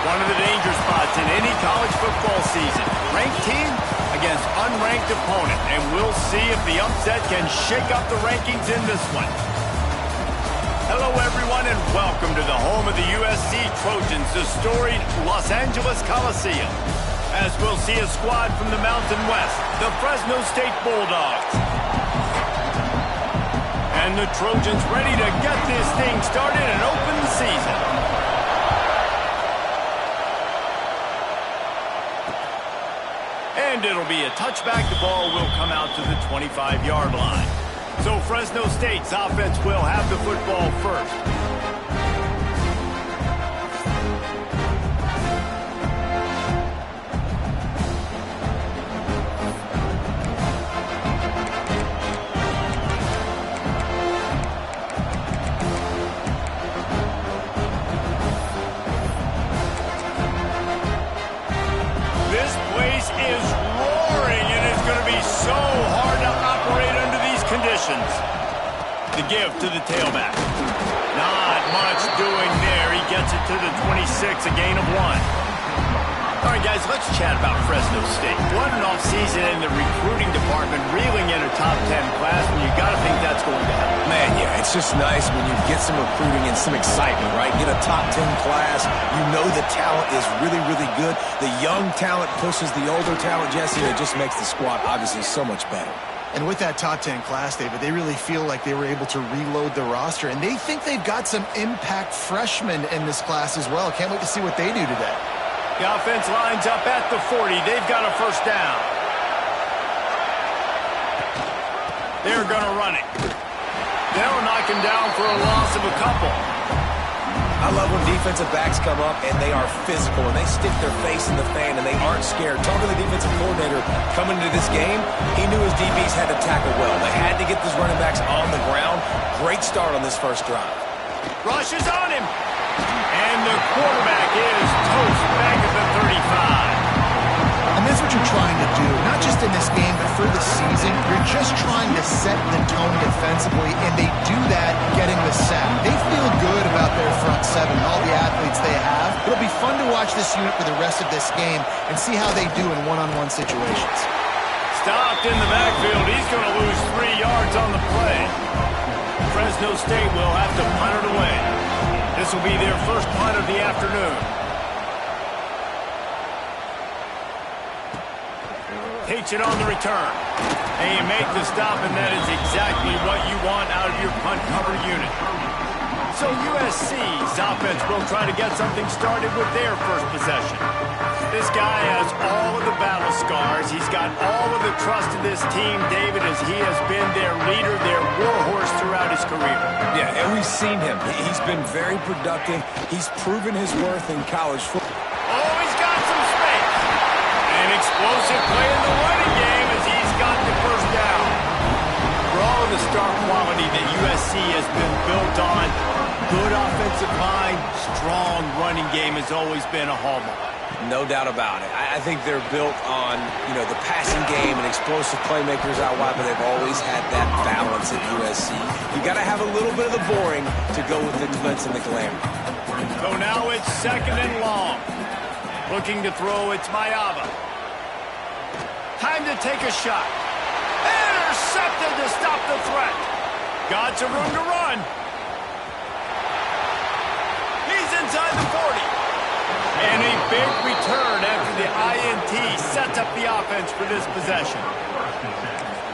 One of the danger spots in any college football season. Ranked team against unranked opponent. And we'll see if the upset can shake up the rankings in this one. Hello, everyone, and welcome to the home of the USC Trojans, the storied Los Angeles Coliseum. As we'll see a squad from the Mountain West, the Fresno State Bulldogs. And the Trojans ready to get this thing started and open the season. And it'll be a touchback. The ball will come out to the 25-yard line. So Fresno State's offense will have the football first. This place is roaring, and it's going to be so hard to operate under these conditions. The give to the tailback. Not much doing there. He gets it to the 26, a gain of 1. All right, guys, let's chat about Fresno State. What an offseason in the recruiting department, reeling in a top 10 class, and you got to think that's going to help. Man, yeah, it's just nice when you get some recruiting and some excitement, right? Get a top 10 class. You know the talent is really, really good. The young talent pushes the older talent, Jesse, and it just makes the squad obviously so much better. And with that top 10 class, David, they really feel like they were able to reload the roster, and they think they've got some impact freshmen in this class as well. Can't wait to see what they do today. The offense lines up at the 40. They've got a first down. They're going to run it. They'll knock him down for a loss of a couple. I love when defensive backs come up and they are physical and they stick their face in the fan and they aren't scared. Talking to the defensive coordinator coming into this game, he knew his DBs had to tackle well. They had to get these running backs on the ground. Great start on this first drive. Rush is on him. And the quarterback is toast back at the 35. And that's what you're trying to do, not just in this game, but for the season. You're just trying to set the tone defensively, and they do that getting the sack. They feel good about their front seven and all the athletes they have. It'll be fun to watch this unit for the rest of this game and see how they do in one-on-one situations. Stopped in the backfield. He's going to lose 3 yards on the play. Fresno State will have to punt it away. This will be their first punt of the afternoon. Takes it on the return. And you make the stop, and that is exactly what you want out of your punt cover unit. So USC's offense will try to get something started with their first possession. This guy has all of the battle scars. He's got all of the trust of this team, David, as he has been their leader, their warhorse throughout his career. Yeah, and we've seen him. He's been very productive. He's proven his worth in college football. Oh, he's got some space. An explosive play in the running game as he's got the first down. For all of the star quality that USC has been built on, good offensive line, strong running game has always been a hallmark. No doubt about it. I think they're built on, the passing game and explosive playmakers out wide, but they've always had that balance at USC. You got to have a little bit of the boring to go with the glitz and the glamour. So now it's 2nd and long. Looking to throw, it's Mayava. Time to take a shot. Intercepted to stop the threat. Got some room to run. He's inside the 40. And a big return after the INT sets up the offense for this possession.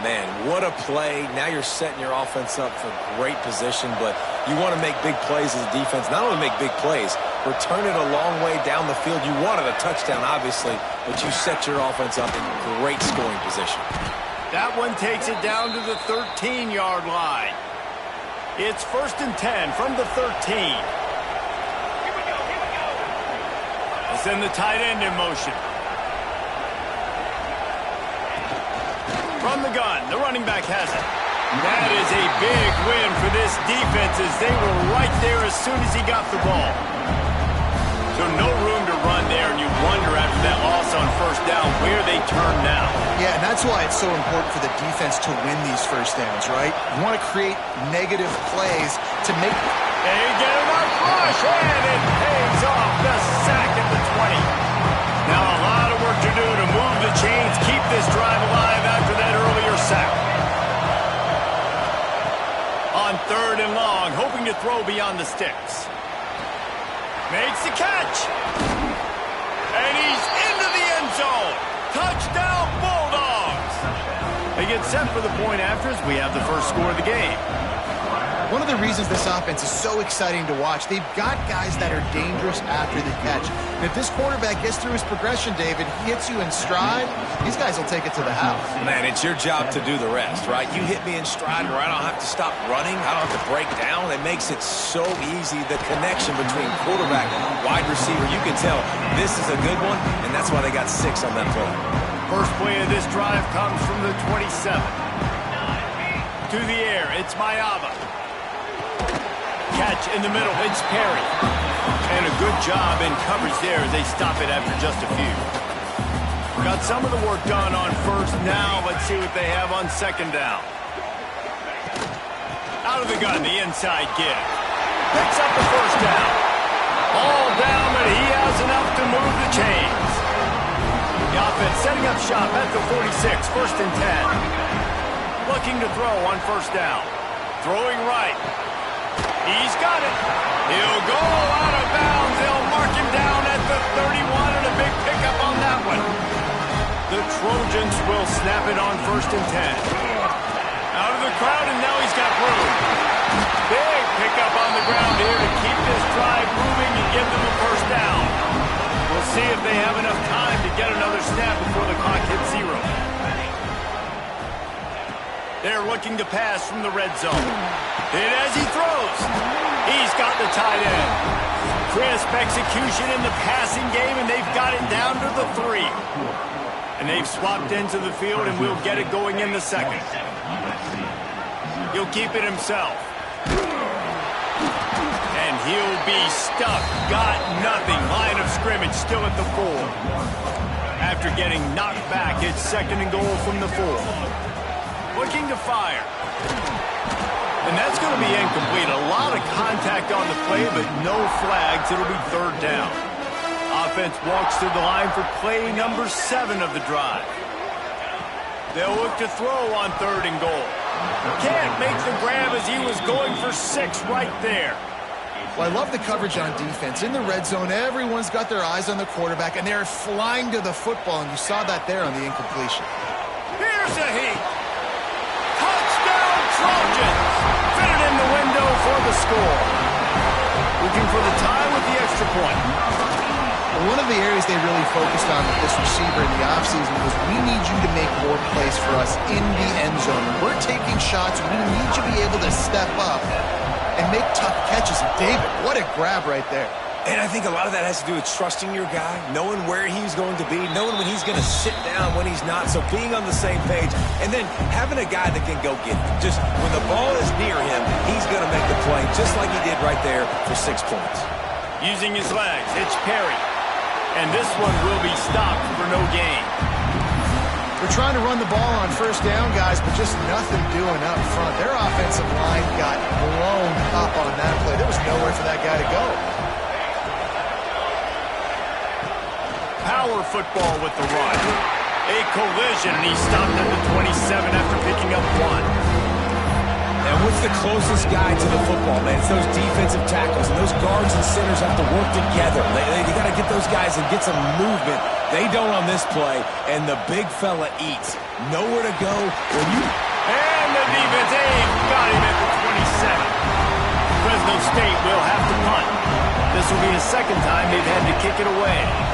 Man, what a play. Now you're setting your offense up for great position, but you want to make big plays as a defense. Not only make big plays, return it a long way down the field. You wanted a touchdown, obviously, but you set your offense up in great scoring position. That one takes it down to the 13-yard line. It's 1st and 10 from the 13. Send the tight end in motion. From the gun, the running back has it. That is a big win for this defense as they were right there as soon as he got the ball. So no room to run there, and you wonder after that loss on first down where they turn now. Yeah, and that's why it's so important for the defense to win these first downs, right? You want to create negative plays to make... They get him on rush, and it pays off. The sack at the throw beyond the sticks. Makes the catch. And he's into the end zone. Touchdown, Bulldogs. They get set for the point after as we have the first score of the game. One of the reasons this offense is so exciting to watch, they've got guys that are dangerous after the catch. And if this quarterback gets through his progression, David, he hits you in stride, these guys will take it to the house. Man, it's your job to do the rest, right? You hit me in stride where I don't have to stop running. I don't have to break down. It makes it so easy. The connection between quarterback and wide receiver, you can tell this is a good one, and that's why they got 6 on that play. First play of this drive comes from the 27. To the air, it's Mayava. Catch in the middle, it's Perry. And a good job in coverage there as they stop it after just a few. Got some of the work done on first. Now let's see what they have on second down. Out of the gun, the inside give. Picks up the first down. All down, but he has enough to move the chains. The offense setting up shop at the 46, first and 10. Looking to throw on first down. Throwing right. He's got it. He'll go out of bounds. They'll mark him down at the 31 and a big pickup on that one. The Trojans will snap it on first and 10. Out of the crowd, and now he's got room. Big pickup on the ground here to keep this drive moving and give them a first down. We'll see if they have enough time to get another snap before the clock hits 0. They're looking to pass from the red zone. And as he throws, he's got the tight end. Crisp execution in the passing game, and they've got it down to the 3. And they've swapped into the field, and we'll get it going in the second. He'll keep it himself. And he'll be stuck. Got nothing. Line of scrimmage still at the 4. After getting knocked back, it's second and goal from the 4. Looking to fire. And that's going to be incomplete. A lot of contact on the play, but no flags. It'll be third down. Offense walks to the line for play number 7 of the drive. They'll look to throw on third and goal. Can't make the grab as he was going for 6 right there. Well, I love the coverage on defense. In the red zone, everyone's got their eyes on the quarterback, and they're flying to the football, and you saw that there on the incompletion. Here's a heat. Trojans fit it in the window for the score. Looking for the tie with the extra point. Well, one of the areas they really focused on with this receiver in the offseason was we need you to make more plays for us in the end zone. When we're taking shots, we need you to be able to step up and make tough catches. And David, what a grab right there. And I think a lot of that has to do with trusting your guy, knowing where he's going to be, knowing when he's going to sit down, when he's not. So being on the same page, and then having a guy that can go get it. Just when the ball is near him, he's going to make the play, just like he did right there for 6 points. Using his legs, it's Perry. And this one will be stopped for no gain. They're trying to run the ball on first down, guys, but just nothing doing up front. Their offensive line got blown up on that play. There was nowhere for that guy to go. Power football with the run. A collision, and he stopped at the 27 after picking up 1. And what's the closest guy to the football, man? It's those defensive tackles, and those guards and centers have to work together. They got to get those guys and get some movement. They don't on this play, and the big fella eats. Nowhere to go. And the defense got him at the 27. Fresno State will have to punt. This will be the second time they've had to kick it away.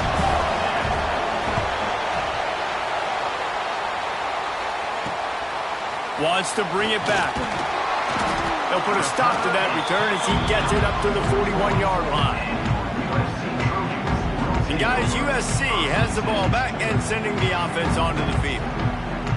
Wants to bring it back. They'll put a stop to that return as he gets it up to the 41-yard line. And guys, USC has the ball back and sending the offense onto the field.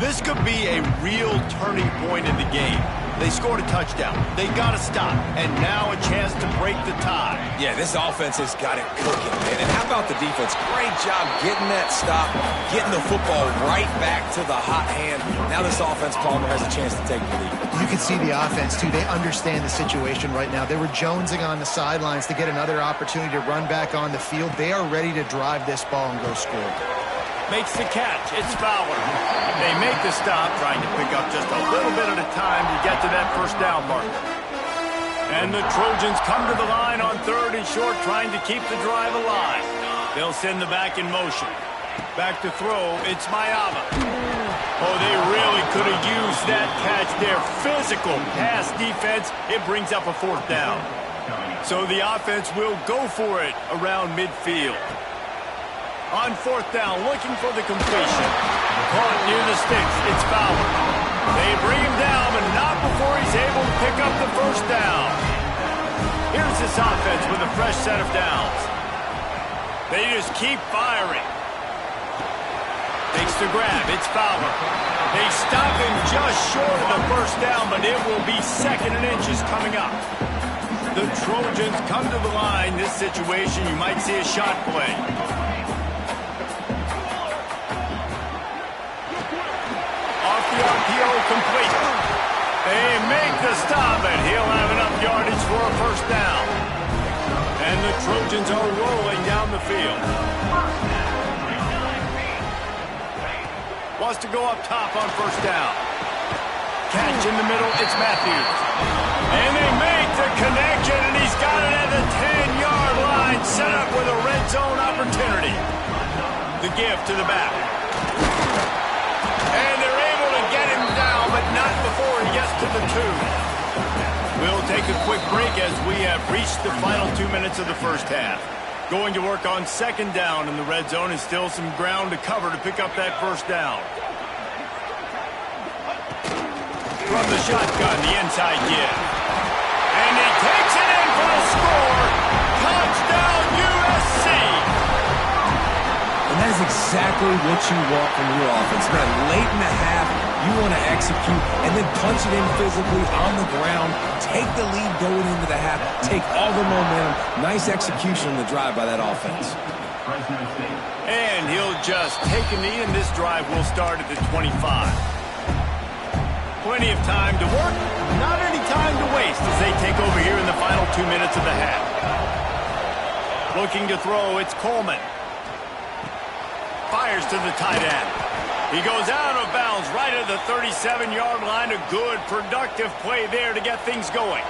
This could be a real turning point in the game. They scored a touchdown. They got to stop. And now a chance to break the tie. Yeah, this offense has got it cooking, man. And how about the defense? Great job getting that stop, getting the football right back to the hot hand. Now this offense, Palmer, has a chance to take the lead. You can see the offense, too. They understand the situation right now. They were jonesing on the sidelines to get another opportunity to run back on the field. They are ready to drive this ball and go score. Makes the catch. It's Fowler. They make the stop, trying to pick up just a little bit at a time to get to that first down marker. And the Trojans come to the line on 3rd and short, trying to keep the drive alive. They'll send the back in motion. Back to throw, it's Mayava. Oh, they really could have used that catch there. Physical pass defense. It brings up a 4th down. So the offense will go for it around midfield. On 4th down, looking for the completion. Caught near the sticks, it's Fowler. They bring him down, but not before he's able to pick up the 1st down. Here's this offense with a fresh set of downs. They just keep firing. Makes the grab, it's Fowler. They stop him just short of the 1st down, but it will be 2nd and inches coming up. The Trojans come to the line. This situation, you might see a shot play. Off the RPO, complete. They make the stop, and he'll have enough yardage for a 1st down. And the Trojans are rolling down the field. Wants to go up top on 1st down. Catch in the middle, it's Matthews. And they make the connection, and he's got it at the 10-yard line, set up with a red zone opportunity. The give to the back. And they're able to get him down, but not before he gets to the 2. We'll take a quick break as we have reached the final 2 minutes of the 1st half. Going to work on 2nd down in the red zone, and still some ground to cover to pick up that 1st down. From the shotgun, the inside give. And he takes it in for a score. Touchdown, USC. And that is exactly what you want from your offense. Man, late in the half, you want to execute and then punch it in physically on the ground. Take the lead going into the half. Take all the momentum. Nice execution on the drive by that offense. And he'll just take a knee, and this drive will start at the 25. Plenty of time to work, not any time to waste as they take over here in the final 2 minutes of the half. Looking to throw, it's Coleman. Fires to the tight end. He goes out of bounds right at the 37-yard line. A good, productive play there to get things going.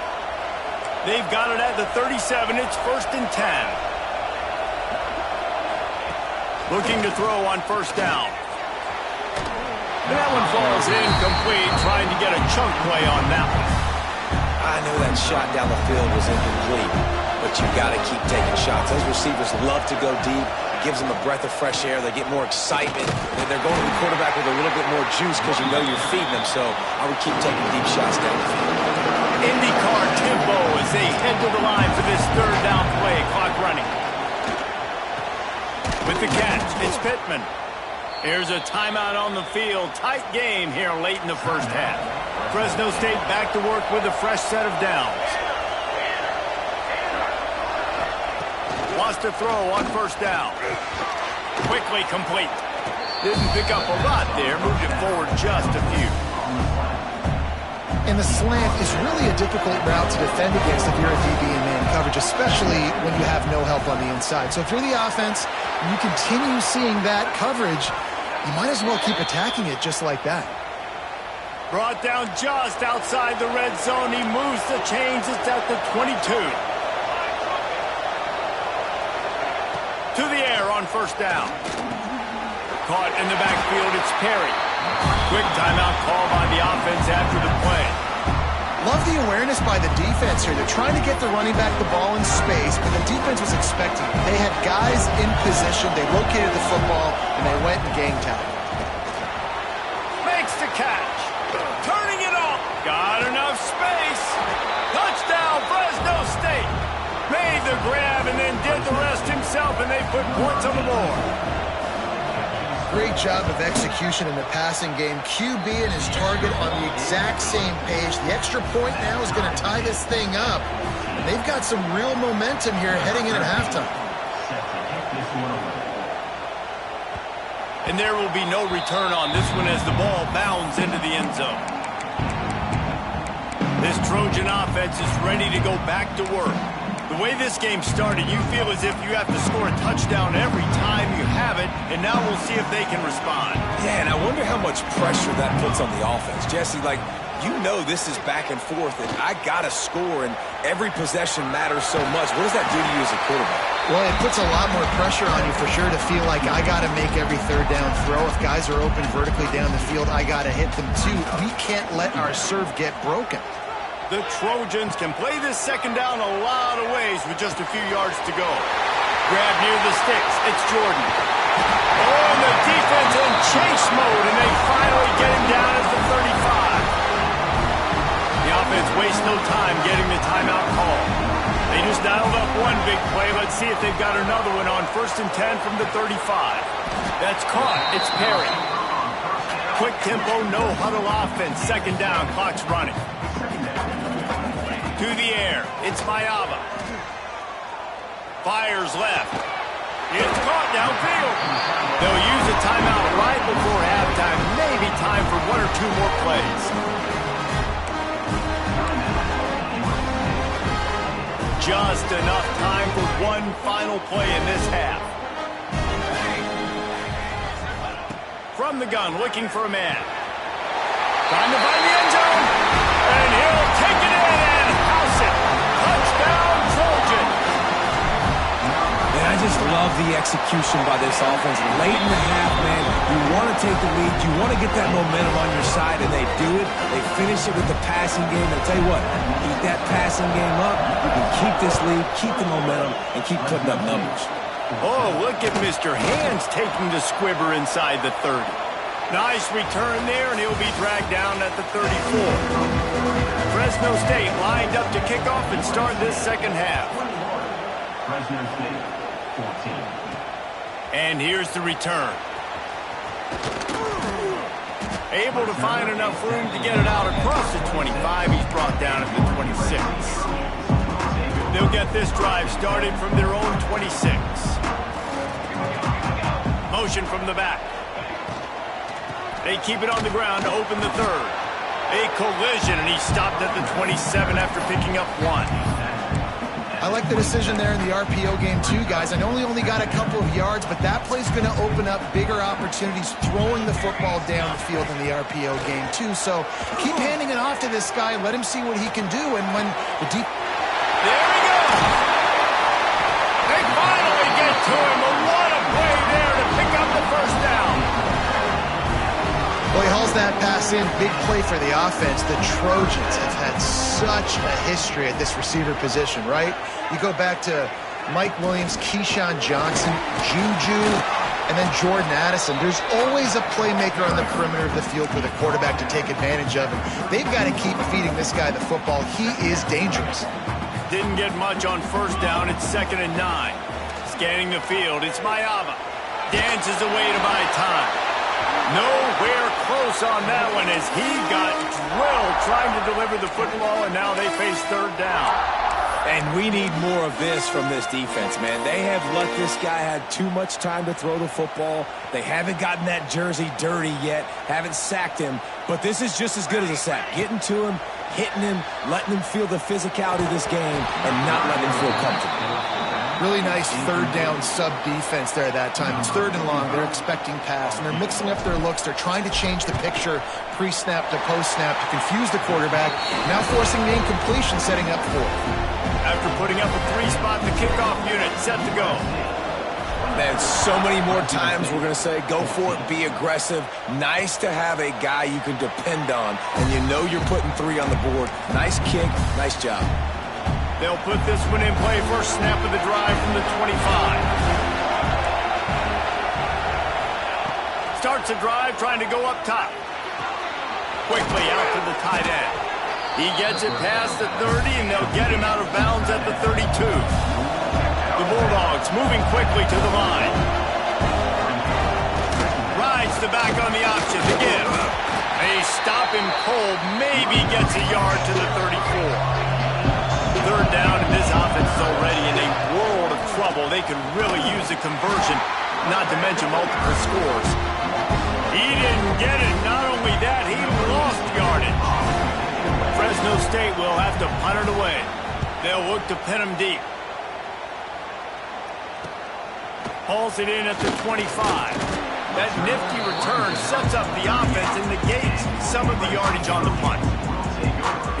They've got it at the 37. It's 1st and 10. Looking to throw on 1st down. That one falls incomplete, trying to get a chunk play on that one. I know that shot down the field was incomplete, but you got to keep taking shots. Those receivers love to go deep. It gives them a breath of fresh air. They get more excitement. And they're going to the quarterback with a little bit more juice because you know you're feeding them. So I would keep taking deep shots down the field. IndyCar tempo as they head to the line for this 3rd down play. Clock running. With the catch, it's Pittman. Here's a timeout on the field. Tight game here late in the 1st half. Fresno State back to work with a fresh set of downs. Wants to throw on 1st down. Quickly complete. Didn't pick up a lot there. Moved it forward just a few. And the slant is really a difficult route to defend against if you're a DB in man coverage, especially when you have no help on the inside. So if you're the offense, you continue seeing that coverage, you might as well keep attacking it just like that. Brought down just outside the red zone. He moves the chains. It's at the 22. To the air on 1st down. Caught in the backfield, it's Perry. Quick timeout call by the offense after the play. Love the awareness by the defense here. They're trying to get the running back the ball in space, but the defense was expecting it. They had guys in position. They located the football, and they went and gang tackled. Makes the catch. Turning it off. Got enough space. Touchdown, Fresno State. Made the grab and then did the rest himself, and they put points on the board. Great job of execution in the passing game. QB and his target on the exact same page. The extra point now is going to tie this thing up. And they've got some real momentum here heading in at halftime. And there will be no return on this one as the ball bounds into the end zone. This Trojan offense is ready to go back to work. The way this game started, you feel as if you have to score a touchdown every time you have it, and now we'll see if they can respond. Yeah, and I wonder how much pressure that puts on the offense. Jesse, like, you know this is back and forth, and I got to score, and every possession matters so much. What does that do to you as a quarterback? Well, it puts a lot more pressure on you for sure to feel like I got to make every third down throw. If guys are open vertically down the field, I got to hit them too. We can't let our serve get broken. The Trojans can play this second down a lot of ways with just a few yards to go. Grab near the sticks. It's Jordan. Oh, and the defense in chase mode, and they finally get him down at the 35. The offense wastes no time getting the timeout call. They just dialed up one big play. Let's see if they've got another one on 1st and 10 from the 35. That's caught. It's Perry. Quick tempo, no huddle offense. Second down, clock's running. To the air. It's Mayava. Fires left. It's caught downfield. They'll use a timeout right before halftime. Maybe time for one or two more plays. Just enough time for one final play in this half. From the gun, looking for a man. Trying to find the end zone. And he'll take it in and house it. Touchdown, Trojan. Man, I just love the execution by this offense. Late in the half, man, you want to take the lead. You want to get that momentum on your side, and they do it. They finish it with the passing game. And I'll tell you what, keep that passing game up. You can keep this lead, keep the momentum, and keep putting up numbers. Oh, look at Mr. Hands taking the squibber inside the 30. Nice return there, and he'll be dragged down at the 34. Fresno State lined up to kick off and start this second half. Fresno State, 14. And here's the return. Able to find enough room to get it out across the 25. He's brought down at the 26. They'll get this drive started from their own 26. Motion from the back. They keep it on the ground to open the third. A collision, and he stopped at the 27 after picking up one. I like the decision there in the RPO game too, guys. I know he only got a couple of yards, but that play's going to open up bigger opportunities throwing the football down the field in the RPO game too. So keep handing it off to this guy. Let him see what he can do. And when the deep... There we go! They finally get to him. What a play there to pick up the first down. Well, he hauls that pass in. Big play for the offense. The Trojans have had such a history at this receiver position, right? You go back to Mike Williams, Keyshawn Johnson, Juju, and then Jordan Addison. There's always a playmaker on the perimeter of the field for the quarterback to take advantage of. And they've got to keep feeding this guy the football. He is dangerous. Didn't get much on first down. It's 2nd and 9. Scanning the field. It's Mayava. Dances away to buy time. Nowhere close on that one as he got drilled trying to deliver the football, and now they face third down. And we need more of this from this defense, man. They have let this guy have too much time to throw the football. They haven't gotten that jersey dirty yet, haven't sacked him, but this is just as good as a sack. Getting to him, hitting him, letting him feel the physicality of this game, and not letting him feel comfortable. Really nice third down sub defense there that time. It's 3rd and long. They're expecting pass, and they're mixing up their looks. They're trying to change the picture pre-snap to post-snap to confuse the quarterback, now forcing the incompletion, setting up 4th. After putting up a 3-spot, the kickoff unit set to go. Man, so many more times we're going to say, go for it, be aggressive. Nice to have a guy you can depend on, and you know you're putting 3 on the board. Nice kick, nice job. They'll put this one in play. First snap of the drive from the 25. Starts a drive trying to go up top. Quickly out to the tight end. He gets it past the 30, and they'll get him out of bounds at the 32. The Bulldogs moving quickly to the line. Rides the back on the option to give. They stop him cold, maybe gets a yard to the 34. Third down, and this offense is already in a world of trouble. They could really use a conversion, not to mention multiple scores. He didn't get it. Not only that, he lost yardage. Fresno State will have to punt it away. They'll look to pin him deep. Hauls it in at the 25. That nifty return sets up the offense and negates some of the yardage on the punt.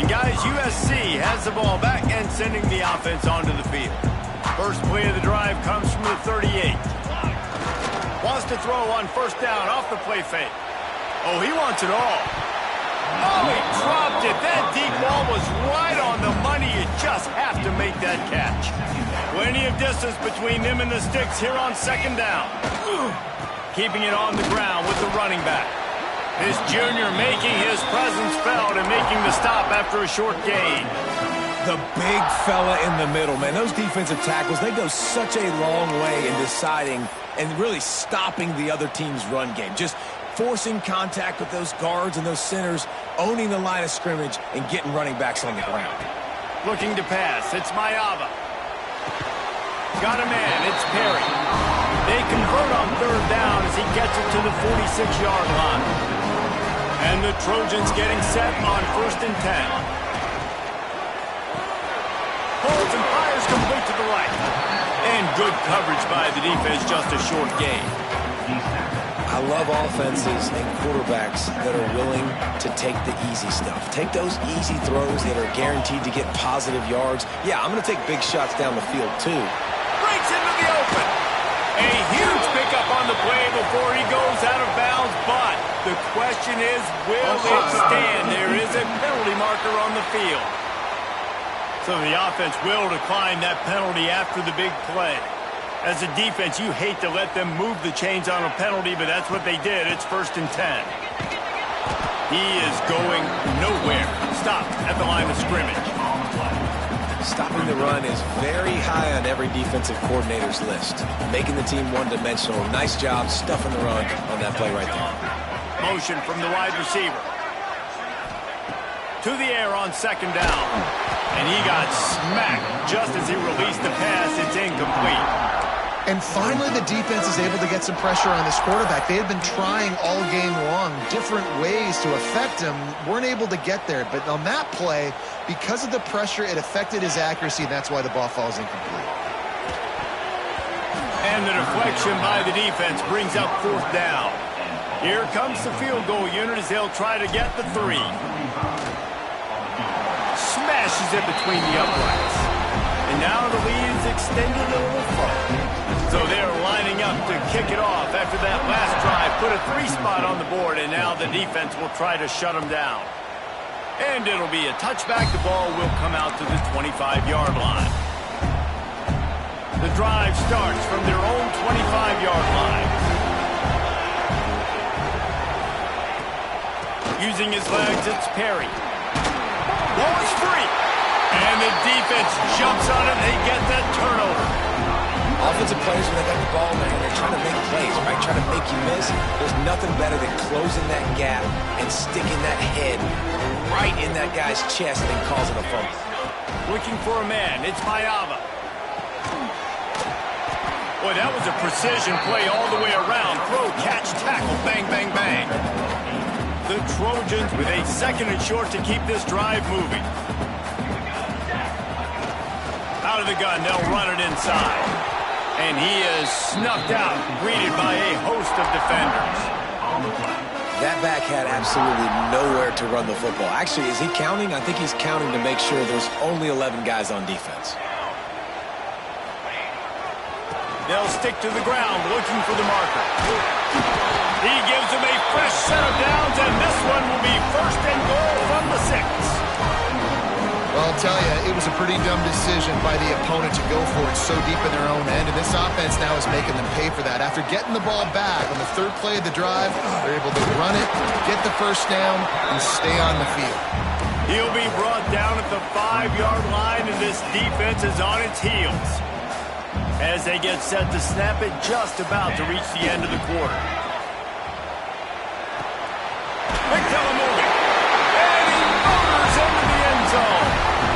And guys, USC has the ball back and sending the offense onto the field. First play of the drive comes from the 38. Wants to throw on first down off the play fake. Oh, he wants it all. Oh, he dropped it. That deep ball was right on the money. You just have to make that catch. Plenty of distance between them and the sticks here on second down. Keeping it on the ground with the running back. This junior making his presence felt and making the stop after a short gain. The big fella in the middle, man. Those defensive tackles, they go such a long way in deciding and really stopping the other team's run game. Just forcing contact with those guards and those centers, owning the line of scrimmage, and getting running backs on the ground. Looking to pass. It's Mayava. Got a man. It's Perry. They convert on third down as he gets it to the 46-yard line. And the Trojans getting set on 1st and 10. Holds and fires complete to the right. And good coverage by the defense, just a short gain. I love offenses and quarterbacks that are willing to take the easy stuff. Take those easy throws that are guaranteed to get positive yards. Yeah, I'm going to take big shots down the field, too. Breaks into the open. A huge pickup on the play before he goes out of bounds, but the question is, will it stand? There is a penalty marker on the field. So the offense will decline that penalty after the big play. As a defense, you hate to let them move the chains on a penalty, but that's what they did. It's 1st and 10. He is going nowhere. Stop at the line of scrimmage. Stopping the run is very high on every defensive coordinator's list. Making the team one-dimensional. Nice job stuffing the run on that play right there. Motion from the wide receiver. To the air on second down. And he got smacked just as he released the pass. It's incomplete. And finally, the defense is able to get some pressure on this quarterback. They had been trying all game long different ways to affect him, weren't able to get there. But on that play, because of the pressure, it affected his accuracy, and that's why the ball falls incomplete. And the deflection by the defense brings up 4th down. Here comes the field goal unit as they'll try to get the 3. Smashes it between the uprights. And now the lead is extended a little further. So they're lining up to kick it off after that last drive. Put a 3 spot on the board, and now the defense will try to shut them down. And it'll be a touchback. The ball will come out to the 25-yard line. The drive starts from their own 25-yard line. Using his legs, it's Perry. Ball is free. And the defense jumps on it. They get that turnover. Offensive players, when they got the ball in their hand, they're trying to make plays, right? Trying to make you miss. There's nothing better than closing that gap and sticking that head right in that guy's chest and causing a fumble. Looking for a man. It's Mayava. Boy, that was a precision play all the way around. Throw, catch, tackle, bang, bang, bang. The Trojans with a 2nd and short to keep this drive moving. Out of the gun, they'll run it inside. And he is snuffed out, greeted by a host of defenders. That back had absolutely nowhere to run the football. Actually, is he counting? I think he's counting to make sure there's only 11 guys on defense. They'll stick to the ground, looking for the marker. He gives them a fresh set of downs, and this one will be 1st and goal from the 6. Well, I'll tell you, it was a pretty dumb decision by the opponent to go for it so deep in their own end, and this offense now is making them pay for that. After getting the ball back on the 3rd play of the drive, they're able to run it, get the 1st down, and stay on the field. He'll be brought down at the 5-yard line, and this defense is on its heels as they get set to snap it, just about to reach the end of the quarter. McDowell moving, and he motors into the end zone.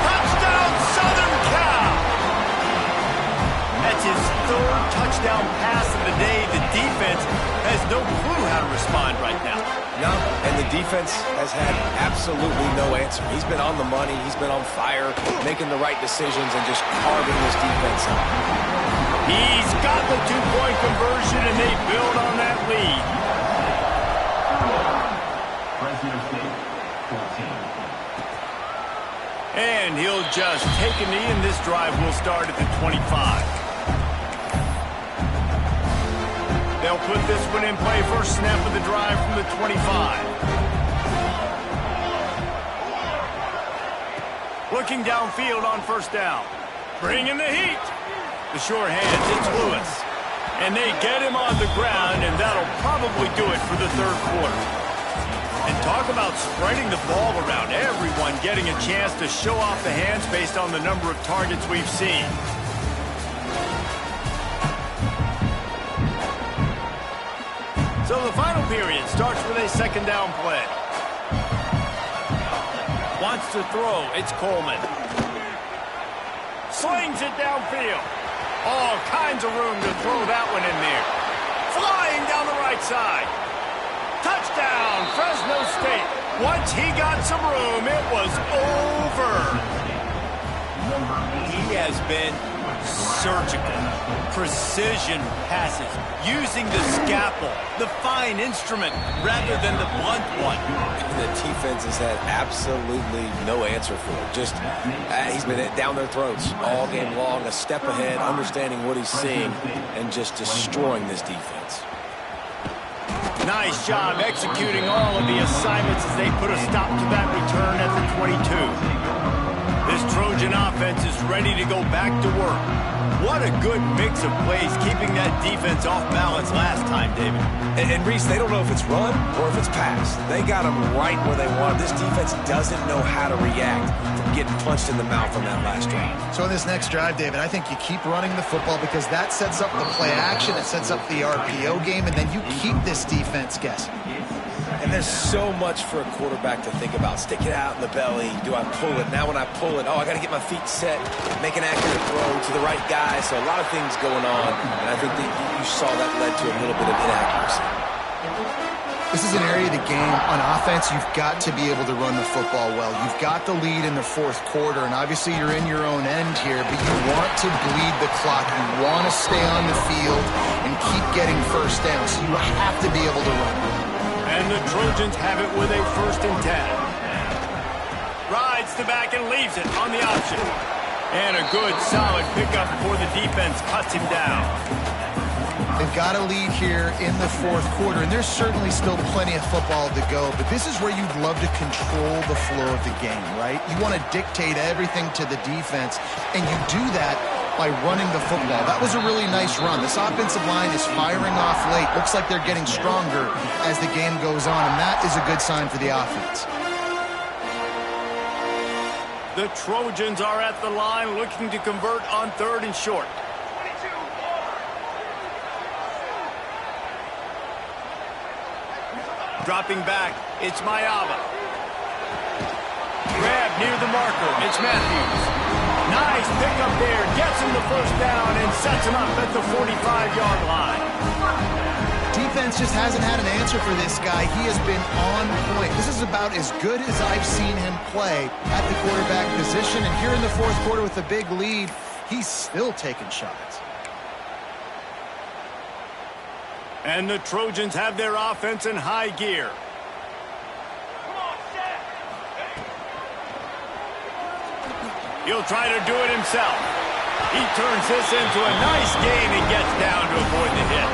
Touchdown, Southern Cal! That's his 3rd touchdown pass of the day. The defense has no clue how to respond right now. No, and the defense has had absolutely no answer. He's been on the money. He's been on fire, making the right decisions and just carving this defense up. He's got the 2-point conversion, and they build on that lead. Fresno State, 14. And he'll just take a knee, and this drive will start at the 25. They'll put this one in play. First snap of the drive from the 25. Looking downfield on first down. Bringing the heat. The sure hands, it's Lewis. And they get him on the ground, and that'll probably do it for the third quarter. And talk about spreading the ball around. Everyone getting a chance to show off the hands based on the number of targets we've seen. So the final period starts with a second down play. Wants to throw. It's Coleman. Slings it downfield. All kinds of room to throw that one in there. Flying down the right side. Touchdown, Fresno State. Once he got some room, it was over. He has been surgical. Precision passes. Using the scalpel, the fine instrument, rather than the blunt one. The defense has had absolutely no answer for it. Just, he's been down their throats all game long, a step ahead, understanding what he's seeing, and just destroying this defense. Nice job executing all of the assignments as they put a stop to that return at the 22. This Trojan offense is ready to go back to work. What a good mix of plays, keeping that defense off balance last time, David. And Reese, they don't know if it's run or if it's pass. They got them right where they want. This defense doesn't know how to react from getting punched in the mouth on that last drive. So in this next drive, David, I think you keep running the football because that sets up the play action, it sets up the RPO game, and then you keep this defense guessing. And there's so much for a quarterback to think about. Stick it out in the belly. Do I pull it? Now when I pull it, I got to get my feet set, make an accurate throw to the right guy. So a lot of things going on, and I think that you saw that led to a little bit of inaccuracy. This is an area of the game. On offense, you've got to be able to run the football well. You've got the lead in the fourth quarter, and obviously you're in your own end here, but you want to bleed the clock. You want to stay on the field and keep getting first down, so you have to be able to run. And the Trojans have it with a 1st and 10. Rides the back and leaves it on the option. And a good, solid pickup before the defense cuts him down. They've got a lead here in the fourth quarter, and there's certainly still plenty of football to go, but this is where you'd love to control the flow of the game, right? You want to dictate everything to the defense, and you do that by running the football. That was a really nice run. This offensive line is firing off late. Looks like they're getting stronger as the game goes on, and that is a good sign for the offense. The Trojans are at the line looking to convert on 3rd and short. Dropping back, it's Mayava. Grab near the marker, it's Matthews. Nice pickup there, gets him the first down and sets him up at the 45-yard line. Defense just hasn't had an answer for this guy. He has been on point. This is about as good as I've seen him play at the quarterback position, and here in the fourth quarter with a big lead, he's still taking shots. And the Trojans have their offense in high gear. He'll try to do it himself. He turns this into a nice gain and gets down to avoid the hit.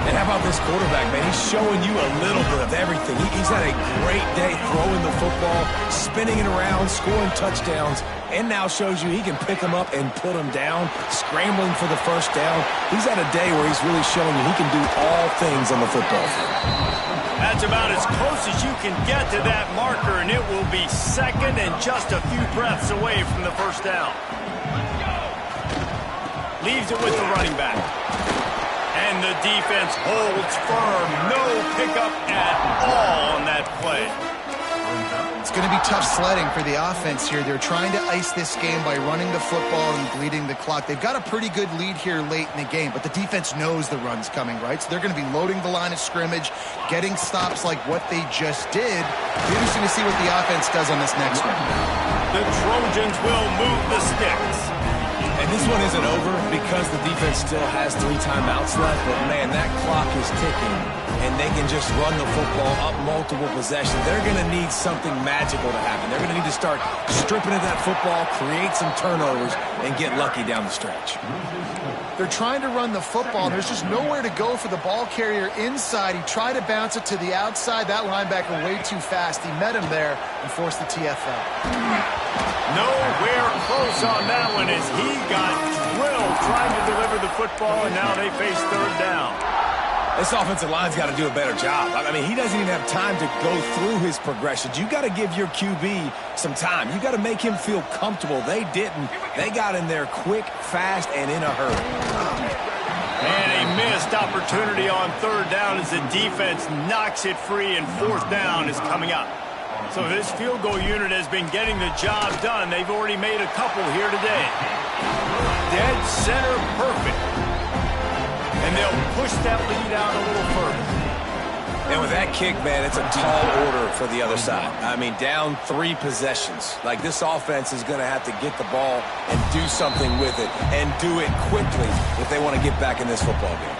And how about this quarterback, man? He's showing you a little bit of everything. He's had a great day throwing the football, spinning it around, scoring touchdowns, and now shows you he can pick them up and put them down, scrambling for the first down. He's had a day where he's really showing you he can do all things on the football field. That's about as close as you can get to that marker, and it will be second and just a few breaths away from the first down. Leaves it with the running back. And the defense holds firm. No pickup at all on that play. It's going to be tough sledding for the offense here. They're trying to ice this game by running the football and bleeding the clock. They've got a pretty good lead here late in the game, but the defense knows the run's coming, right? So they're going to be loading the line of scrimmage, getting stops like what they just did. It'll be interesting to see what the offense does on this next one. The Trojans will move the sticks. And This one isn't over because the defense still has 3 timeouts left, but man, that clock is ticking, and they can just run the football up multiple possessions. They're going to need something magical to happen. They're going to need to start stripping at that football, create some turnovers, and get lucky down the stretch. They're trying to run the football. There's just nowhere to go for the ball carrier inside. He tried to bounce it to the outside. That linebacker way too fast. He met him there and forced the TFL. Nowhere close on that one as he got drilled trying to deliver the football, and now they face third down. This offensive line's got to do a better job. I mean, he doesn't even have time to go through his progressions. You got to give your QB some time. You got to make him feel comfortable. They didn't. They got in there quick, fast, and in a hurry. And a missed opportunity on third down as the defense knocks it free, and fourth down is coming up. So this field goal unit has been getting the job done. They've already made a couple here today. Dead center perfect. And they'll push that lead out a little further. And with that kick, man, it's a tall order for the other side. I mean, down 3 possessions. Like, this offense is going to have to get the ball and do something with it, and do it quickly if they want to get back in this football game.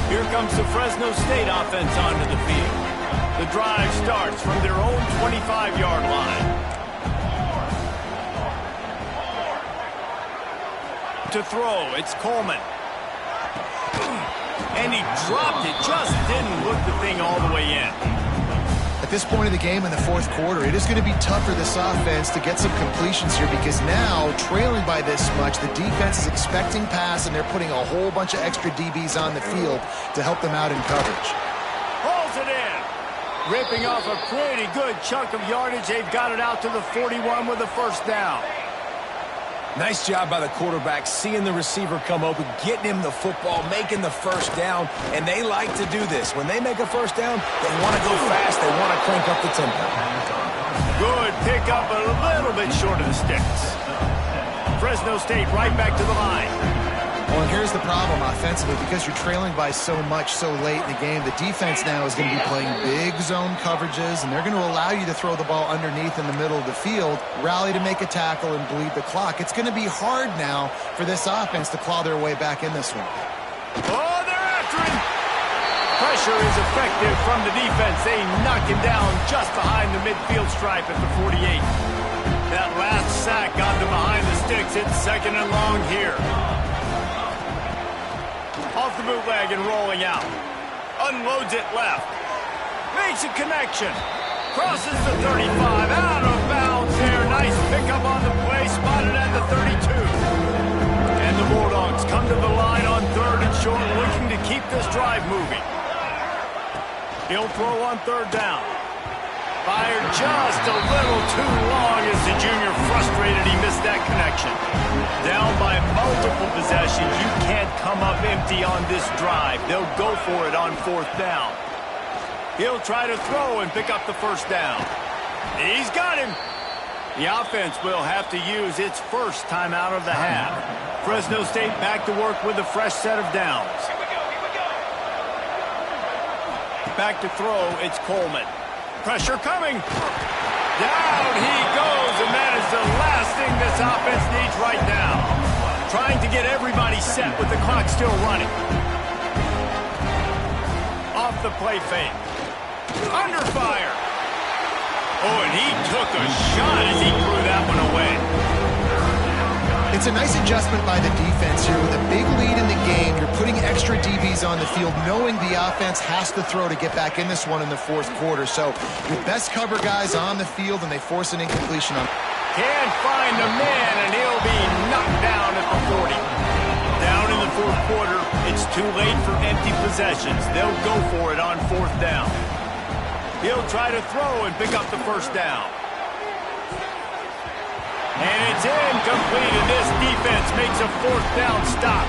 Here comes the Fresno State offense onto the field. The drive starts from their own 25-yard line. To throw, it's Coleman. And he dropped it, just didn't look the thing all the way in. At this point of the game in the fourth quarter, it is going to be tough for this offense to get some completions here because now, trailing by this much, the defense is expecting pass, and they're putting a whole bunch of extra DBs on the field to help them out in coverage. Hauls it in. Ripping off a pretty good chunk of yardage. They've got it out to the 41 with a first down. Nice job by the quarterback, seeing the receiver come open, getting him the football, making the first down, and they like to do this. When they make a first down, they want to go fast, they want to crank up the tempo. Good pickup, a little bit short of the sticks. Fresno State right back to the line. Well, and here's the problem offensively. Because you're trailing by so much so late in the game, the defense now is going to be playing big zone coverages, and they're going to allow you to throw the ball underneath in the middle of the field, rally to make a tackle, and bleed the clock. It's going to be hard now for this offense to claw their way back in this one. Oh, they're after him. Pressure is effective from the defense. They knock him down just behind the midfield stripe at the 48. That last sack got them behind the sticks. It's second and long here. Off the bootleg and rolling out. Unloads it left. Makes a connection. Crosses the 35. Out of bounds there. Nice pickup on the play. Spotted at the 32. And the Bulldogs come to the line on third and short, looking to keep this drive moving. He'll throw on third down. Fired just a little too long as the junior frustrated. He missed that connection. Down by multiple possessions. You can't come up empty on this drive. They'll go for it on fourth down. He'll try to throw and pick up the first down. He's got him. The offense will have to use its first timeout of the half. Fresno State back to work with a fresh set of downs. Back to throw, it's Coleman. Pressure coming. Down he goes, and that is the last thing this offense needs right now. Trying to get everybody set with the clock still running. Off the play fake. Under fire. Oh, and he took a shot as he threw that one away. It's a nice adjustment by the defense here. With a big lead in the game, you're putting extra DBs on the field, knowing the offense has to throw to get back in this one in the fourth quarter. So your best cover guys on the field, and they force an incompletion on. Can't find the man, and he'll be knocked down at the 40. Down in the fourth quarter, it's too late for empty possessions. They'll go for it on fourth down. He'll try to throw and pick up the first down. And it's incomplete, and this defense makes a fourth down stop.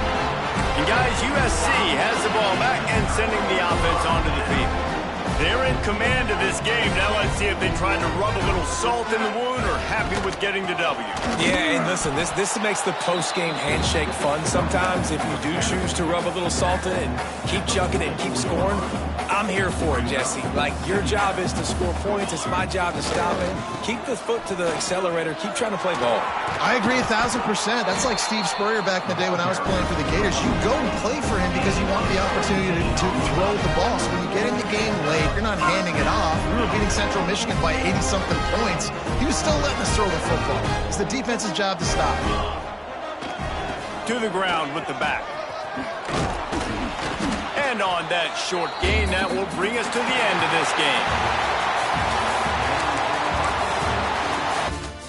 And guys, USC has the ball back and sending the offense onto the field. They're in command of this game. Now let's see if they try to rub a little salt in the wound or happy with getting the W. Yeah, and listen, this makes the post-game handshake fun sometimes. If you do choose to rub a little salt in it and keep chucking it and keep scoring, I'm here for it, Jesse. Like, your job is to score points. It's my job to stop it. Keep the foot to the accelerator. Keep trying to play ball. I agree 1,000%. That's like Steve Spurrier back in the day when I was playing for the Gators. You go and play for him because you want the opportunity to throw the ball. So when you get in the game late, you're not handing it off. We were beating Central Michigan by 80-something points. He was still letting us throw the football. It's the defense's job to stop. To the ground with the back. And on that short gain, that will bring us to the end of this game.